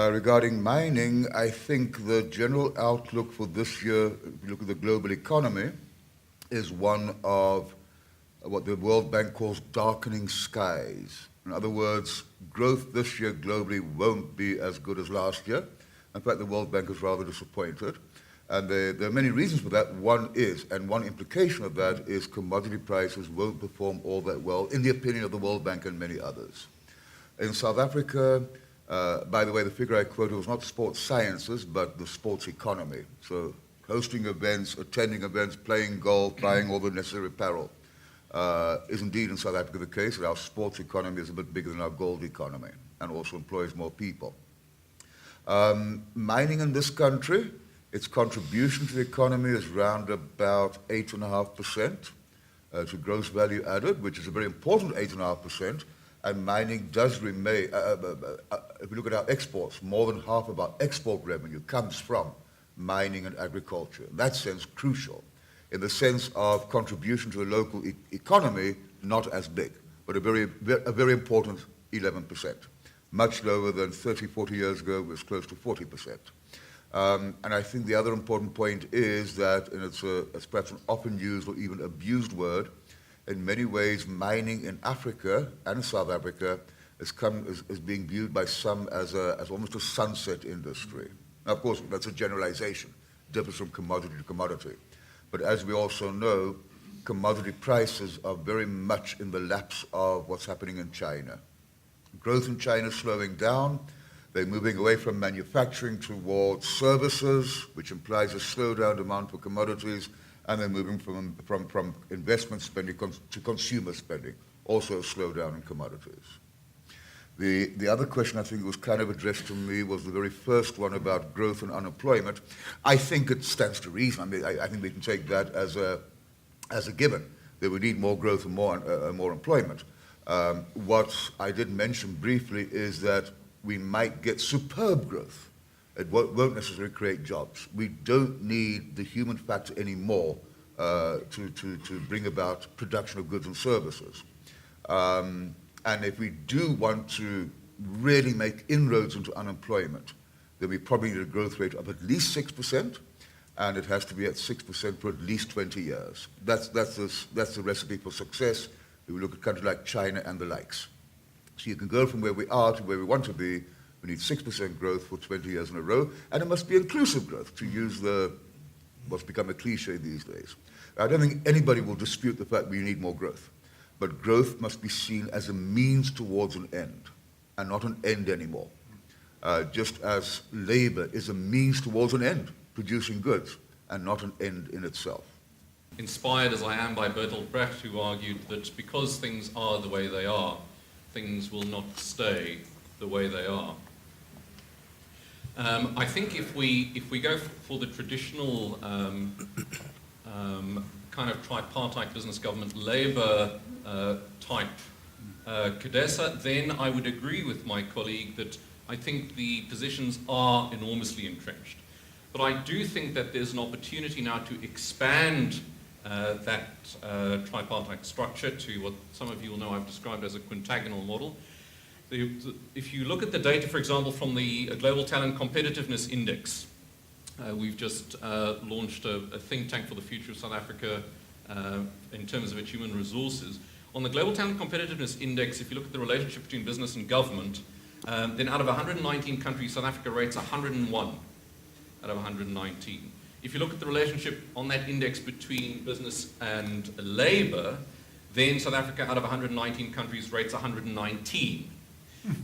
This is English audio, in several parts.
Regarding mining, I think the general outlook for this year, if you look at the global economy, is one of what the World Bank calls darkening skies. In other words, growth this year globally won't be as good as last year. In fact, the World Bank is rather disappointed. And there are many reasons for that. One implication of that is commodity prices won't perform all that well, in the opinion of the World Bank and many others. In South Africa, by the way, the figure I quoted was not sports sciences, but the sports economy. So hosting events, attending events, playing golf, buying all the necessary apparel is indeed in South Africa the case that our sports economy is a bit bigger than our gold economy and also employs more people. Mining in this country, its contribution to the economy is around about 8.5% to gross value added, which is a very important 8.5%. And mining does remain, if you look at our exports, more than half of our export revenue comes from mining and agriculture. In that sense, crucial. In the sense of contribution to the local economy, not as big, but a very important 11%. Much lower than 30, 40 years ago, it was close to 40%. And I think the other important point is that, and it's perhaps an often used or even abused word, in many ways mining in Africa and South Africa is being viewed by some as almost a sunset industry. Now, of course, that's a generalization, differs from commodity to commodity. But as we also know, commodity prices are very much in the laps of what's happening in China. Growth in China is slowing down. They're moving away from manufacturing towards services, which implies a slowdown demand for commodities, and they're moving from investment spending to consumer spending, also a slowdown in commodities. The other question I think was kind of addressed to me was the very first one about growth and unemployment. I think it stands to reason. I mean, I think we can take that as a given, that we need more growth and more employment. What I did mention briefly is that we might get superb growth. It won't necessarily create jobs. We don't need the human factor anymore to bring about production of goods and services. And if we do want to really make inroads into unemployment, then we probably need a growth rate of at least 6%, and it has to be at 6% for at least 20 years. That's the recipe for success if we look at countries like China and the likes. So you can go from where we are to where we want to be. We need 6% growth for 20 years in a row, and it must be inclusive growth, to use what's become a cliche these days. I don't think anybody will dispute the fact we need more growth, but growth must be seen as a means towards an end, and not an end anymore. Just as labor is a means towards an end, producing goods, and not an end in itself. Inspired as I am by Bertolt Brecht, who argued that because things are the way they are, things will not stay the way they are. I think if we go for the traditional kind of tripartite business government labor type CODESA, then I would agree with my colleague that I think the positions are enormously entrenched. But I do think that there's an opportunity now to expand that tripartite structure to what some of you will know I've described as a quintagonal model. If you look at the data, for example, from the Global Talent Competitiveness Index, we've just launched a think tank for the future of South Africa in terms of its human resources. On the Global Talent Competitiveness Index, if you look at the relationship between business and government, then out of 119 countries, South Africa rates 101 out of 119. If you look at the relationship on that index between business and labor, then South Africa out of 119 countries rates 119.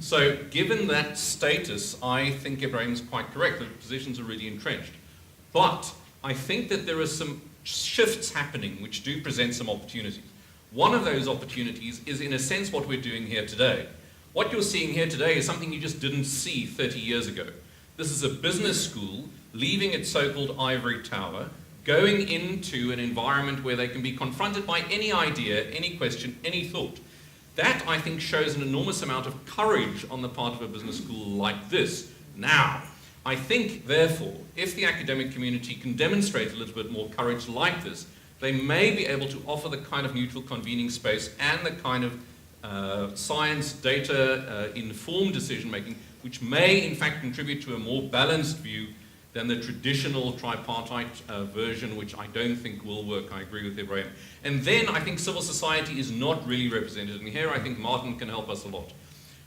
So given that status, I think Ibrahim's quite correct, that the positions are really entrenched. But I think that there are some shifts happening which do present some opportunities. One of those opportunities is, in a sense, what we're doing here today. What you're seeing here today is something you just didn't see 30 years ago. This is a business school leaving its so-called ivory tower, going into an environment where they can be confronted by any idea, any question, any thought. That, I think, shows an enormous amount of courage on the part of a business school like this. Now, I think, therefore, if the academic community can demonstrate a little bit more courage like this, they may be able to offer the kind of neutral convening space and the kind of science, data, informed decision-making which may in fact contribute to a more balanced view than the traditional tripartite version, which I don't think will work. I agree with Ibrahim. And then I think civil society is not really represented. And here I think Martin can help us a lot.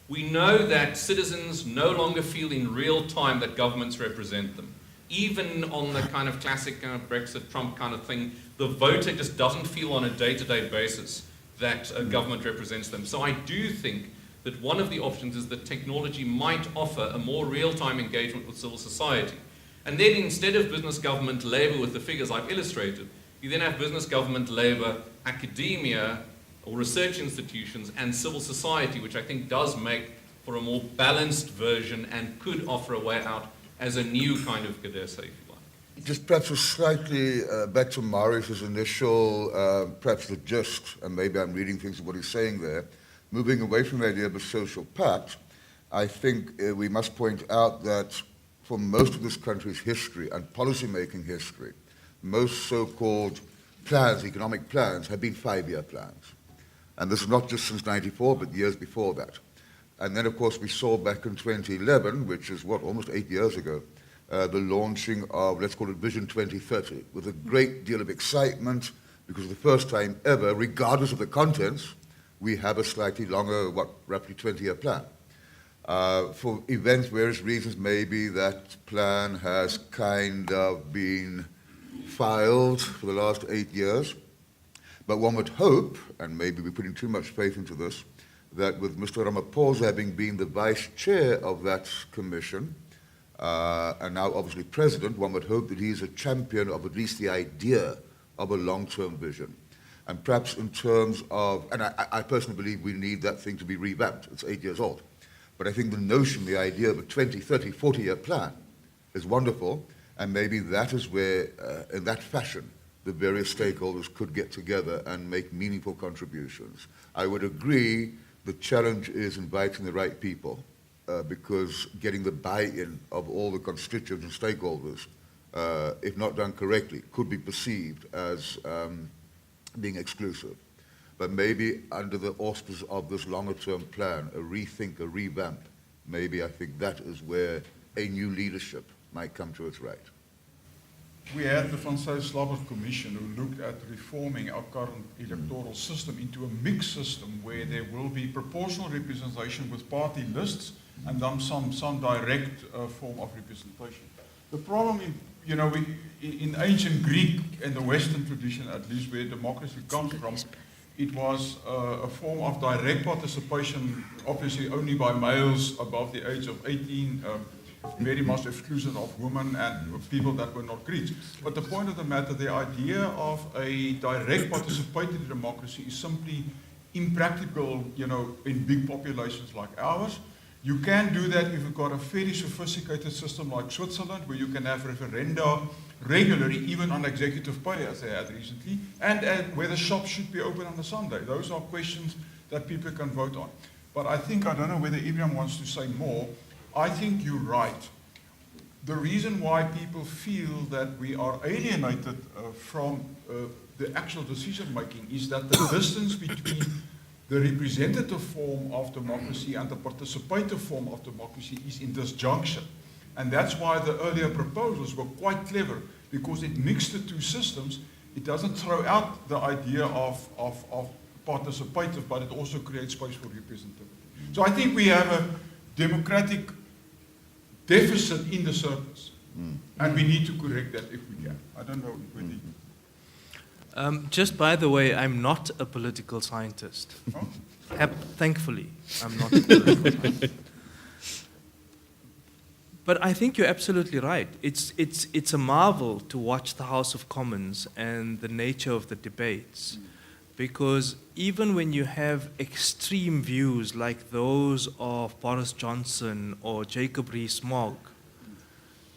We know that citizens no longer feel in real time that governments represent them. Even on the kind of classic kind of Brexit, Trump kind of thing, the voter just doesn't feel on a day-to-day basis that a government represents them. So I do think that one of the options is that technology might offer a more real-time engagement with civil society. And then instead of business, government, labor with the figures I've illustrated, you then have business, government, labor, academia, or research institutions, and civil society, which I think does make for a more balanced version and could offer a way out as a new kind of CODESA, if you like. Just perhaps a slightly back to Marius's initial, perhaps the gist, and maybe I'm reading things of what he's saying there, moving away from the idea of a social pact, I think we must point out that for most of this country's history and policy-making history, most so-called plans, economic plans, have been 5-year plans. And this is not just since 94, but years before that. And then, of course, we saw back in 2011, which is, almost 8 years ago, the launching of, let's call it Vision 2030, with a great deal of excitement, because for the first time ever, regardless of the contents, we have a slightly longer, roughly 20-year plan. For various reasons, maybe that plan has kind of been filed for the last 8 years. But one would hope, and maybe we're putting too much faith into this, that with Mr. Ramaphosa having been the vice chair of that commission, and now obviously president, one would hope that he's a champion of at least the idea of a long-term vision. And perhaps in terms of, and I personally believe we need that thing to be revamped. It's 8 years old. But I think the notion, the idea of a 20, 30, 40-year plan is wonderful, and maybe that is where, in that fashion, the various stakeholders could get together and make meaningful contributions. I would agree the challenge is inviting the right people, because getting the buy-in of all the constituents and stakeholders, if not done correctly, could be perceived as being exclusive. But maybe under the auspices of this longer-term plan, a rethink, a revamp, maybe I think that is where a new leadership might come to its right. We had the Van Zyl-Slabbert Commission who looked at reforming our current electoral system into a mixed system where there will be proportional representation with party lists and then some direct form of representation. The problem in ancient Greek and the Western tradition, at least where democracy comes from, it was a form of direct participation, obviously only by males above the age of 18, very much exclusive of women and people that were not Greeks. But the point of the matter, the idea of a direct participatory democracy is simply impractical, in big populations like ours. You can do that if you've got a fairly sophisticated system like Switzerland, where you can have referenda regularly, even on executive pay, as they had recently, and whether shops should be open on a Sunday. Those are questions that people can vote on. But I don't know whether Ibrahim wants to say more. I think you're right. The reason why people feel that we are alienated from the actual decision making is that the distance between the representative form of democracy and the participative form of democracy is in disjunction. And that's why the earlier proposals were quite clever, because it mixed the two systems. It doesn't throw out the idea of participative, but it also creates space for representativity. So I think we have a democratic deficit in the surface, and we need to correct that if we can. I don't know whether just by the way, I'm not a political scientist. Oh? Thankfully, I'm not a political scientist. But I think you're absolutely right. It's a marvel to watch the House of Commons and the nature of the debates, because even when you have extreme views like those of Boris Johnson or Jacob Rees-Mogg,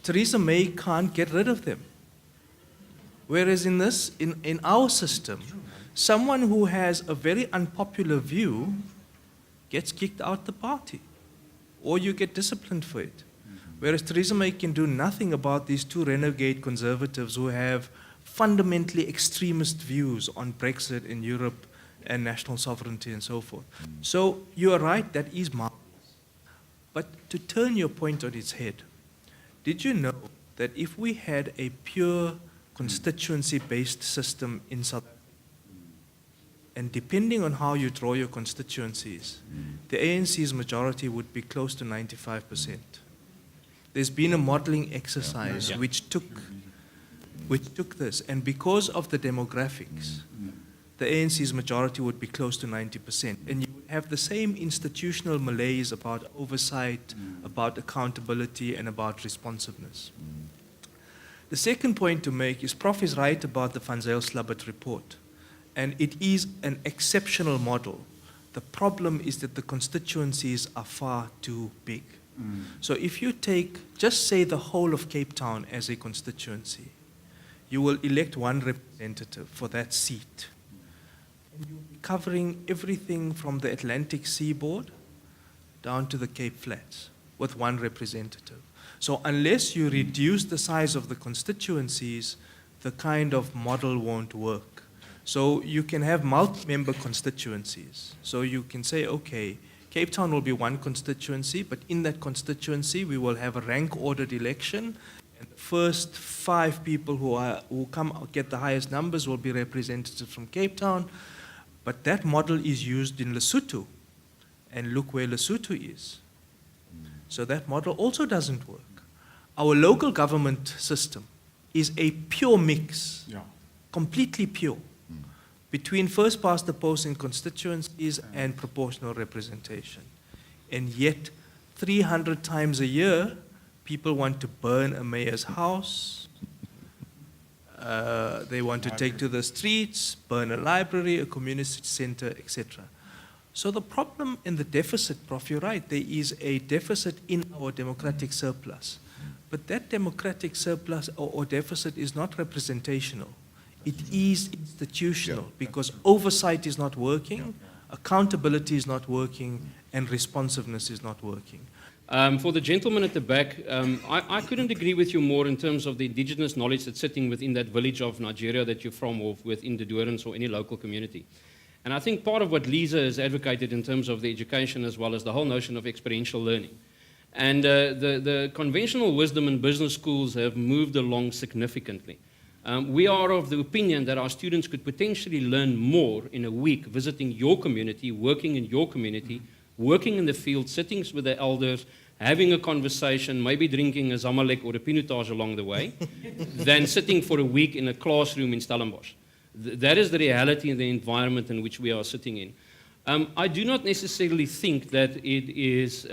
Theresa May can't get rid of them. Whereas in our system, someone who has a very unpopular view gets kicked out the party, or you get disciplined for it. Whereas Theresa May can do nothing about these two renegade conservatives who have fundamentally extremist views on Brexit in Europe and national sovereignty and so forth. So you are right, that is marvelous. But to turn your point on its head, did you know that if we had a pure constituency-based system in South Africa, and depending on how you draw your constituencies, the ANC's majority would be close to 95%. There's been a modeling exercise which took this, and because of the demographics, the ANC's majority would be close to 90%. And you would have the same institutional malaise about oversight, about accountability, and about responsiveness. The second point to make is Prof is right about the Van Zyl-Slabbert report. And it is an exceptional model. The problem is that the constituencies are far too big. So if you take, just say the whole of Cape Town as a constituency, you will elect one representative for that seat. And you'll be covering everything from the Atlantic seaboard down to the Cape Flats with one representative. So unless you reduce the size of the constituencies, the kind of model won't work. So you can have multi-member constituencies. So you can say, okay, Cape Town will be one constituency, but in that constituency we will have a rank-ordered election, and the first 5 people who get the highest numbers will be representatives from Cape Town. But that model is used in Lesotho, and look where Lesotho is. So that model also doesn't work. Our local government system is a pure mix, completely pure, between first past the post in constituencies and proportional representation. And yet, 300 times a year, people want to burn a mayor's house, they want to take to the streets, burn a library, a community center, etc. So the problem in the deficit, Prof, you're right, there is a deficit in our democratic surplus. But that democratic surplus or deficit is not representational. It is institutional because oversight is not working, accountability is not working, and responsiveness is not working. For the gentleman at the back, I couldn't agree with you more in terms of the indigenous knowledge that's sitting within that village of Nigeria that you're from, or within the Durans or any local community. And I think part of what Lisa has advocated in terms of the education as well as the whole notion of experiential learning. And the conventional wisdom in business schools have moved along significantly. We are of the opinion that our students could potentially learn more in a week visiting your community, working in your community, working in the field, sitting with the elders, having a conversation, maybe drinking a Zamalek or a Pinotage along the way, than sitting for a week in a classroom in Stellenbosch. That is the reality and the environment in which we are sitting in. I do not necessarily think that it is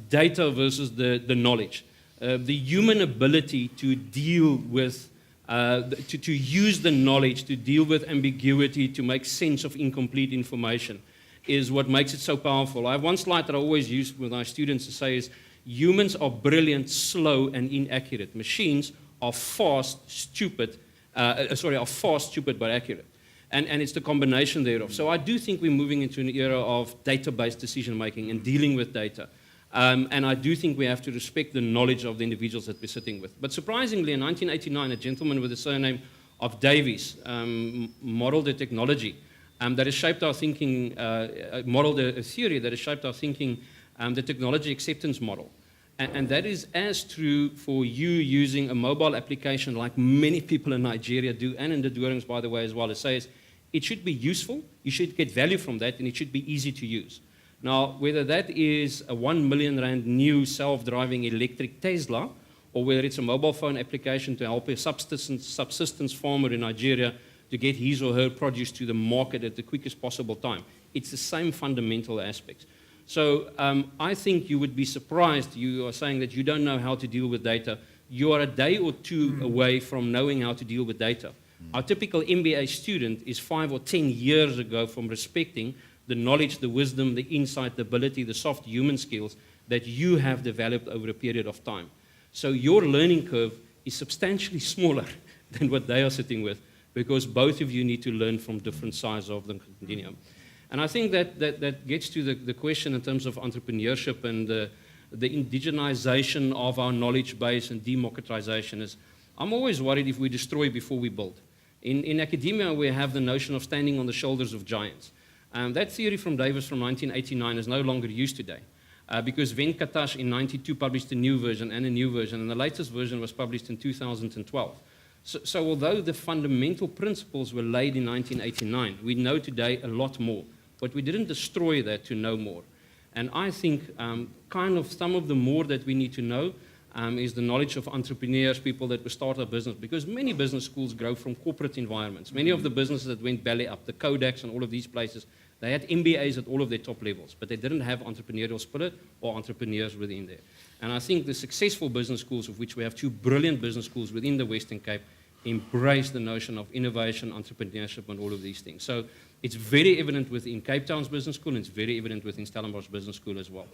data versus the knowledge. The human ability to deal with to use the knowledge to deal with ambiguity, to make sense of incomplete information, is what makes it so powerful. I have one slide that I always use with my students to say is, humans are brilliant, slow, and inaccurate. Machines are fast, stupid, but accurate. And it's the combination thereof. So I do think we're moving into an era of data-based decision-making and dealing with data. And I do think we have to respect the knowledge of the individuals that we're sitting with. But surprisingly, in 1989, a gentleman with the surname of Davies modeled a technology that has shaped our thinking, modeled a theory that has shaped our thinking, the technology acceptance model. And that is as true for you using a mobile application like many people in Nigeria do, and in the Durings, by the way, as well, as says it should be useful, you should get value from that, and it should be easy to use. Now, whether that is a 1 million rand new self-driving electric Tesla, or whether it's a mobile phone application to help a subsistence farmer in Nigeria to get his or her produce to the market at the quickest possible time, it's the same fundamental aspects. So I think you would be surprised. You are saying that you don't know how to deal with data. You are a day or two away from knowing how to deal with data. Our typical MBA student is 5 or 10 years ago from respecting the knowledge, the wisdom, the insight, the ability, the soft human skills that you have developed over a period of time. So your learning curve is substantially smaller than what they are sitting with, because both of you need to learn from different sides of the continuum. And I think that gets to the question in terms of entrepreneurship and the indigenization of our knowledge base and democratization. Is, I'm always worried if we destroy before we build. In academia, we have the notion of standing on the shoulders of giants. That theory from Davis from 1989 is no longer used today. because Venkatash in 92 published a new version, and the latest version was published in 2012. So although the fundamental principles were laid in 1989, we know today a lot more, but we didn't destroy that to know more. And I think kind of some of the more that we need to know is the knowledge of entrepreneurs, people that will start a business, because many business schools grow from corporate environments. Many of the businesses that went belly up, the Kodaks and all of these places, they had MBAs at all of their top levels, but they didn't have entrepreneurial spirit or entrepreneurs within there. And I think the successful business schools, of which we have 2 brilliant business schools within the Western Cape, embrace the notion of innovation, entrepreneurship, and all of these things. So it's very evident within Cape Town's business school, and it's very evident within Stellenbosch Business School as well.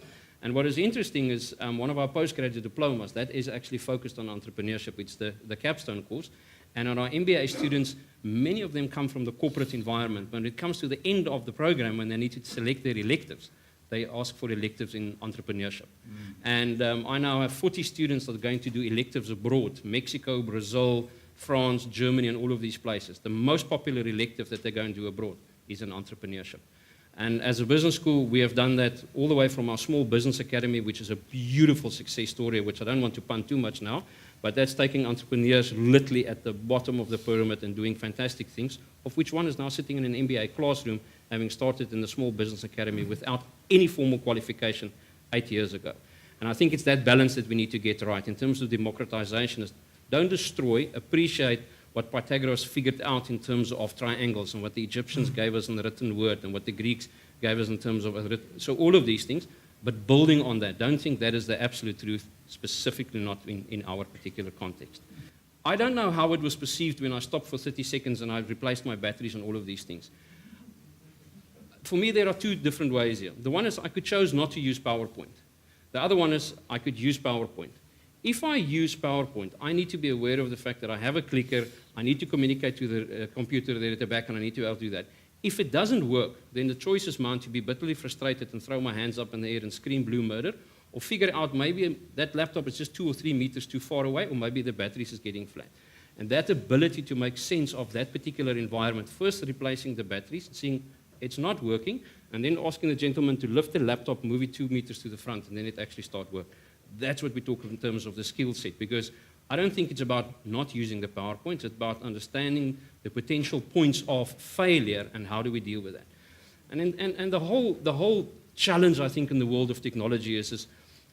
And what is interesting is one of our postgraduate diplomas, that is actually focused on entrepreneurship. It's the capstone course. And on our MBA students, many of them come from the corporate environment. When it comes to the end of the program, when they need to select their electives, they ask for electives in entrepreneurship. And I now have 40 students that are going to do electives abroad, Mexico, Brazil, France, Germany, and all of these places. The most popular elective that they're going to do abroad is in entrepreneurship. And as a business school, we have done that all the way from our small business academy, which is a beautiful success story, which I don't want to pun too much now, but that's taking entrepreneurs literally at the bottom of the pyramid and doing fantastic things, of which one is now sitting in an MBA classroom, having started in the small business academy without any formal qualification 8 years ago. And I think it's that balance that we need to get right in terms of democratization. Don't destroy, appreciate what Pythagoras figured out in terms of triangles and what the Egyptians gave us in the written word and what the Greeks gave us in terms of so all of these things, but building on that. Don't think that is the absolute truth, specifically not in our particular context. I don't know how it was perceived when I stopped for 30 seconds and I replaced my batteries and all of these things. For me, there are 2 different ways here. The one is I could choose not to use PowerPoint. The other one is I could use PowerPoint. If I use PowerPoint, I need to be aware of the fact that I have a clicker, I need to communicate to the computer there at the back, and I need to be able to do that. If it doesn't work, then the choice is mine to be bitterly frustrated and throw my hands up in the air and scream blue murder, or figure out maybe that laptop is just 2 or 3 meters too far away, or maybe the batteries is getting flat. And that ability to make sense of that particular environment, first replacing the batteries, seeing it's not working, and then asking the gentleman to lift the laptop, move it 2 meters to the front, and then it actually starts working. That's what we talk in terms of the skill set, because I don't think it's about not using the PowerPoint. It's about understanding the potential points of failure and how do we deal with that. And the whole challenge, I think, in the world of technology is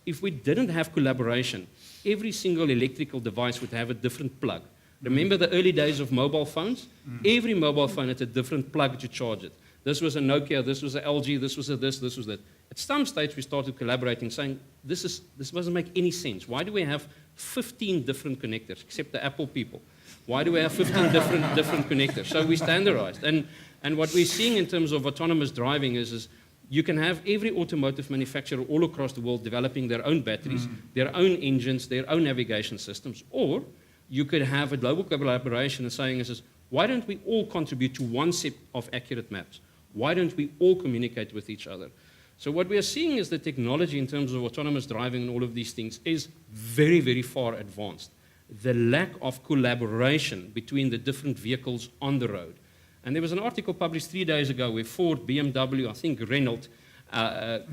if we didn't have collaboration, every single electrical device would have a different plug. Remember the early days of mobile phones? Every mobile phone had a different plug to charge it. This was a Nokia, this was a LG, this was a this was that. At some stage, we started collaborating, saying, this doesn't make any sense. Why do we have 15 different connectors, except the Apple people? Why do we have 15 different connectors? So we standardized. And what we're seeing in terms of autonomous driving is you can have every automotive manufacturer all across the world developing their own batteries, their own engines, their own navigation systems, or you could have a global collaboration and saying, why don't we all contribute to one set of accurate maps? Why don't we all communicate with each other? So what we are seeing is the technology in terms of autonomous driving and all of these things is very, very far advanced. The lack of collaboration between the different vehicles on the road. And there was an article published 3 days ago where Ford, BMW, I think Renault,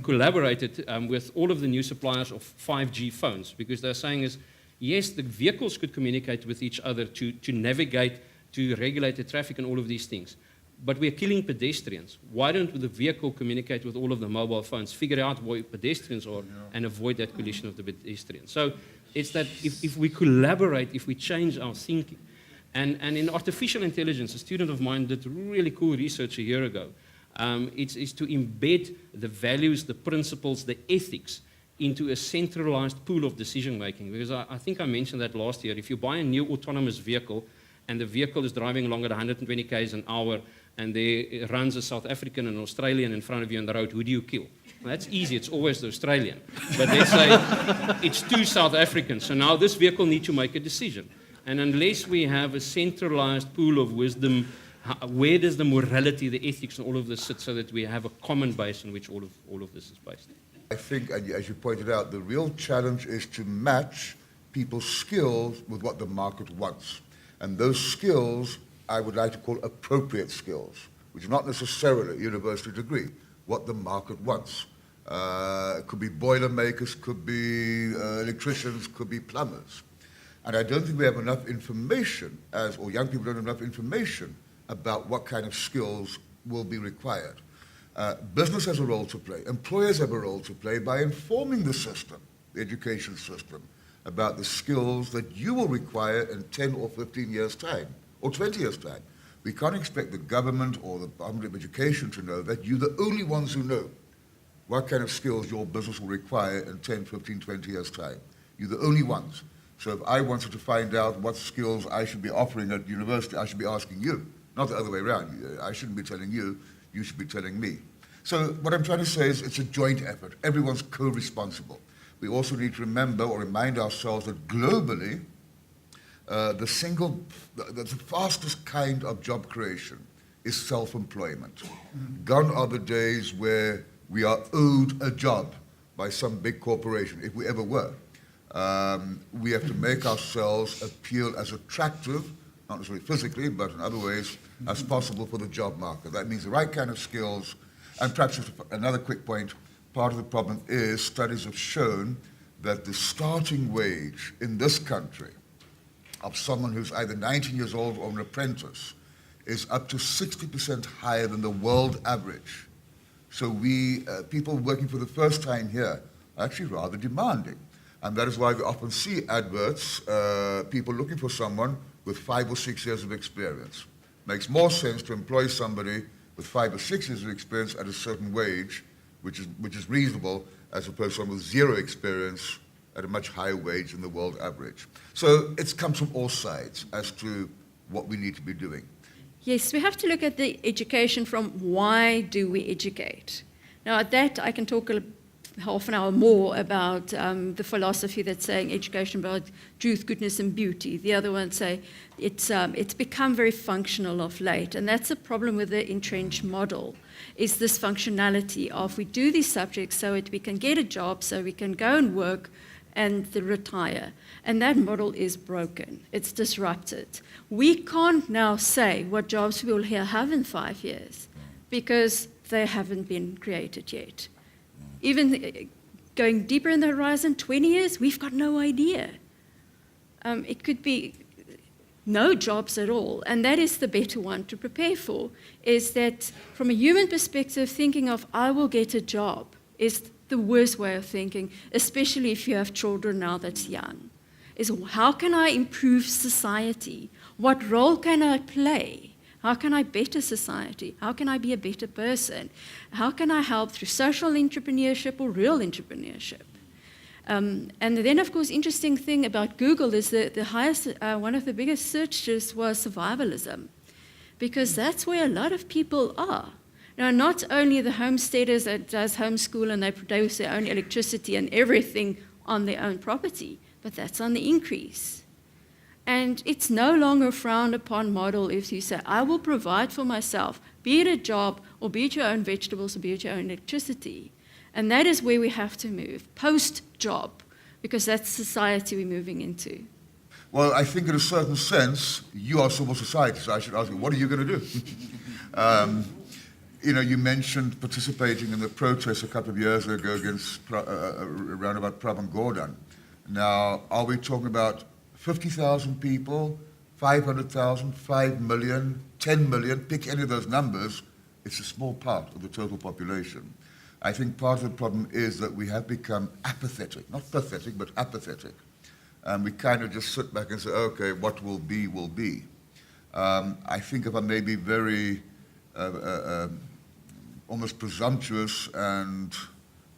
collaborated with all of the new suppliers of 5G phones, because they're saying yes, the vehicles could communicate with each other to navigate, to regulate the traffic and all of these things. But we're killing pedestrians. Why don't the vehicle communicate with all of the mobile phones, figure out where pedestrians are, and avoid that collision of the pedestrians? So it's that if we collaborate, if we change our thinking. And in artificial intelligence, a student of mine did really cool research a year ago. It's to embed the values, the principles, the ethics into a centralized pool of decision making. Because I think I mentioned that last year. If you buy a new autonomous vehicle and the vehicle is driving along at 120 km an hour, and there runs a South African and Australian in front of you on the road, who do you kill? Well, that's easy, it's always the Australian. But let's say it's 2 South Africans, so now this vehicle needs to make a decision. And unless we have a centralized pool of wisdom, where does the morality, the ethics, and all of this sit so that we have a common base in which all of this is based? I think, and as you pointed out, the real challenge is to match people's skills with what the market wants. And those skills I would like to call appropriate skills, which are not necessarily a university degree, what the market wants. It could be boiler makers, could be electricians, could be plumbers. And I don't think we have enough information, or young people don't have enough information about what kind of skills will be required. Business has a role to play. Employers have a role to play by informing the system, the education system, about the skills that you will require in 10 or 15 years' time, or 20 years' time. We can't expect the government or the Department of Education to know that you're the only ones who know what kind of skills your business will require in 10, 15, 20 years' time. You're the only ones. So if I wanted to find out what skills I should be offering at university, I should be asking you, not the other way around. I shouldn't be telling you, you should be telling me. So what I'm trying to say is it's a joint effort. Everyone's co-responsible. We also need to remember or remind ourselves that globally, the fastest kind of job creation is self-employment. Gone are the days where we are owed a job by some big corporation, if we ever were. We have to make ourselves appeal as attractive, not necessarily physically, but in other ways, as possible for the job market. That means the right kind of skills. And perhaps just another quick point, part of the problem is studies have shown that the starting wage in this country of someone who's either 19 years old or an apprentice is up to 60% higher than the world average. So people working for the first time here are actually rather demanding. And that is why we often see adverts, people looking for someone with 5 or 6 years of experience. Makes more sense to employ somebody with 5 or 6 years of experience at a certain wage, which is reasonable, as opposed to someone with 0 experience at a much higher wage than the world average. So it comes from all sides as to what we need to be doing. Yes, we have to look at the education from why do we educate. Now, at that, I can talk half an hour more about the philosophy that's saying education about truth, goodness, and beauty. The other one say it's become very functional of late, and that's a problem with the entrenched model, is this functionality of we do these subjects so that we can get a job, so we can go and work and retire. And that model is broken. It's disrupted. We can't now say what jobs we will have in 5 years because they haven't been created yet. Even going deeper in the horizon, 20 years, we've got no idea. It could be no jobs at all, and that is the better one to prepare for, is that from a human perspective, thinking of I will get a job is the worst way of thinking, especially if you have children now that's young, is how can I improve society? What role can I play? How can I better society? How can I be a better person? How can I help through social entrepreneurship or real entrepreneurship? And then, of course, interesting thing about Google is that the highest, one of the biggest searches was survivalism, because that's where a lot of people are. Now, not only the homesteaders that does homeschool and they produce their own electricity and everything on their own property, but that's on the increase. And it's no longer a frowned upon model if you say, I will provide for myself, be it a job or be it your own vegetables or be it your own electricity. And that is where we have to move, post-job, because that's society we're moving into. Well, I think in a certain sense, you are civil society, so I should ask you, what are you going to do? You mentioned participating in the protests a couple of years ago against around about Prab and Gordon. Now, are we talking about 50,000 people, 500,000, 5 million, 10 million, pick any of those numbers, it's a small part of the total population. I think part of the problem is that we have become apathetic, not pathetic, but apathetic. And we kind of just sit back and say, okay, what will be, will be. I think if I may be very almost presumptuous and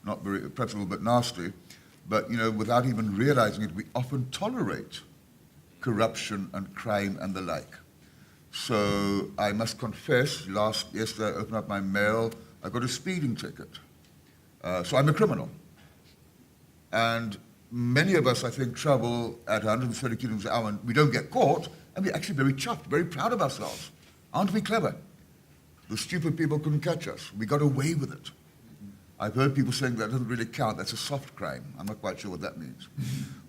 not very, perhaps a little bit nasty, but without even realizing it, we often tolerate corruption and crime and the like. So I must confess, yesterday I opened up my mail, I got a speeding ticket. So I'm a criminal. And many of us, I think, travel at 130 kilometers an hour and we don't get caught, and we're actually very chuffed, very proud of ourselves. Aren't we clever? The stupid people couldn't catch us. We got away with it. I've heard people saying that doesn't really count, that's a soft crime. I'm not quite sure what that means.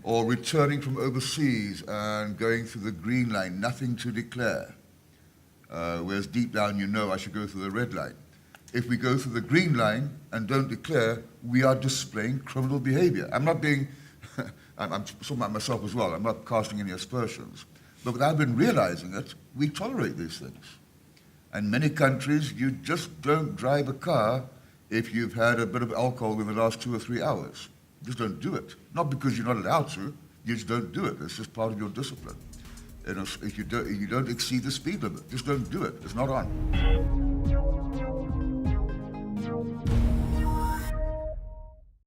Or returning from overseas and going through the green line, nothing to declare. Whereas deep down I should go through the red line. if we go through the green line and don't declare, we are displaying criminal behavior. I'm not being, I'm talking about myself as well, I'm not casting any aspersions. But without even realizing it, we tolerate these things. In many countries, you just don't drive a car if you've had a bit of alcohol in the last 2 or 3 hours. You just don't do it. Not because you're not allowed to, you just don't do it. It's just part of your discipline. You know, if you don't exceed the speed limit, just don't do it. It's not on.